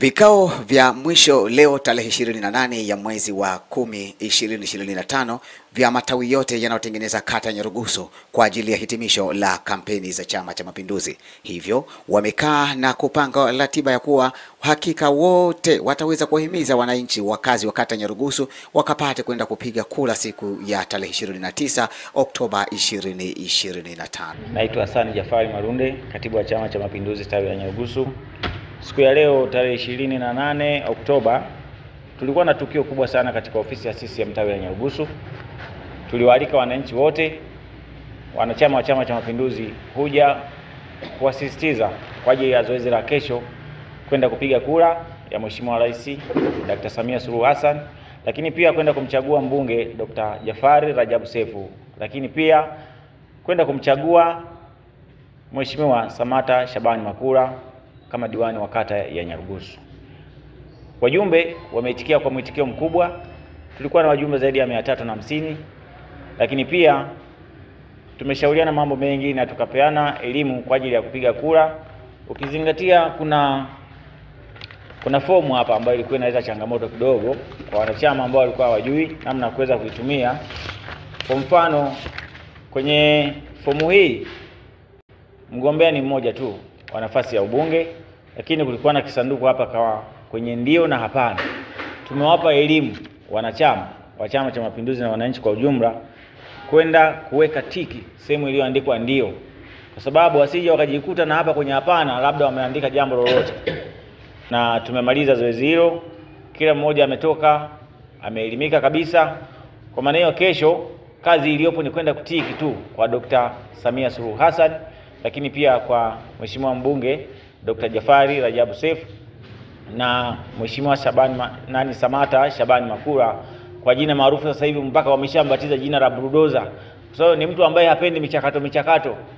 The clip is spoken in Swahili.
Vikao vya mwisho leo tarehe 28 ya mwezi wa 10 2025 vya matawi yote yanayotengeneza kata ya Nyarugusu kwa ajili ya hitimisho la kampeni za Chama cha Mapinduzi. Hivyo wamekaa na kupanga ratiba ya kuwa hakika wote wataweza kuwahimiza wananchi wakazi wa kata ya Nyarugusu wakapate kwenda kupiga kura siku ya tarehe 29 Oktoba 2025. Naitwa Hassan Jafari Marunde, katibu wa Chama cha Mapinduzi tawi la Nyarugusu. Siku ya leo tarehe 28 Oktoba tulikuwa na tukio kubwa sana katika ofisi ya CCM tawi la Nyarugusu. Tuliwaalika wananchi wote wanachama wa Chama cha Mapinduzi kuja kuwasisitiza kwa ajili ya zoezi la kesho kwenda kupiga kura ya Mheshimiwa Rais Dr. Samia Suluhu Hassan, lakini pia kwenda kumchagua mbunge Dr. Jafari Rajabu Sefu, lakini pia kwenda kumchagua Mheshimiwa Samata Shabani Makura kama diwani wa kata ya Nyarugusu. Wajumbe wameitikia kwa mwitikio mkubwa. Tulikuwa na wajumbe zaidi ya 350, lakini pia tumeshauriana mambo mengi na tukapeana elimu kwa ajili ya kupiga kura. Ukizingatia kuna fomu hapa ambayo ilikuwa inaleta changamoto kidogo kwa wanachama ambao walikuwa hawajui namna ya kuweza kuitumia. Kwa mfano, kwenye fomu hii mgombea ni mmoja tu wa nafasi ya ubunge, lakini kulikuwa na kisanduku hapa kwa kwenye ndio na hapana. Tumewapa elimu wanachama wa Chama cha Mapinduzi na wananchi kwa ujumla kwenda kuweka tiki sehemu iliyoandikwa ndio, kwa sababu wasije wakajikuta na hapa kwenye hapana labda wameandika jambo lolote. Na tumemaliza zoezi hilo, kila mmoja ametoka ameelimika kabisa. Kwa maana hiyo, kesho kazi iliyopo ni kwenda kutiki tu kwa Dr. Samia Suluhu Hassan, lakini pia kwa Mheshimiwa mbunge Dr. Jafari Rajabu Sefu na Mheshimiwa Samata Shabani Makura, kwa jina maarufu sasa hivi mpaka wameshambatiza jina la Bulldozer, kwa sababu ni mtu ambaye hapendi michakato.